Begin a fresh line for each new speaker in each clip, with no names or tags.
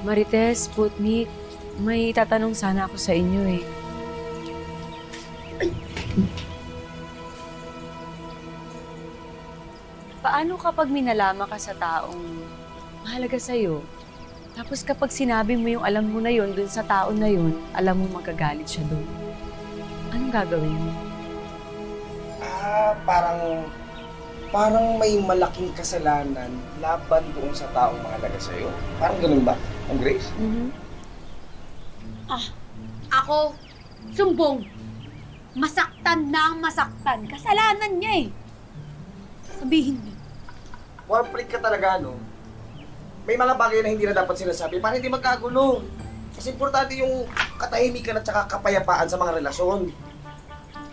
Marites, Sputnik, may tatanong sana ako sa inyo eh. Paano kapag minalama ka sa taong mahalaga sa'yo? Tapos kapag sinabi mo yung alam mo na yun dun sa tao na yun, alam mo magagalit siya dun. Anong gagawin mo?
Parang may malaking kasalanan laban doon sa taong mahalaga sa'yo. Parang ganun ba, Ma'am Grace?
Ako, sumbong. Masaktan na ang masaktan. Kasalanan niya eh. Sabihin niyo.
Warprig ka talaga, no? May mga bagay na hindi na dapat sinasabi para hindi magkagulo. Kasi importante yung katahimikan at saka kapayapaan sa mga relasyon.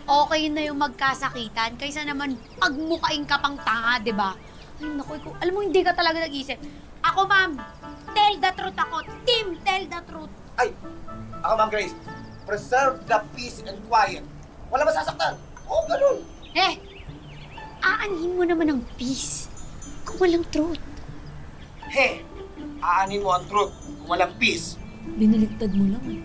Okay na yung magkasakitan kaysa naman pagmukain ka pang tanga, di ba? Ay, naku, alam mo, hindi ka talaga nag-isip. Ako, ma'am, tell the truth ako. Team, tell the truth.
Ay! Ako, Ma'am Grace, preserve the peace and quiet. Wala masasaktan. Oo, ganun.
Aanhin mo naman ang peace kung walang truth.
Aanin mo ang truth kung walang peace.
Binaligtad mo lang eh.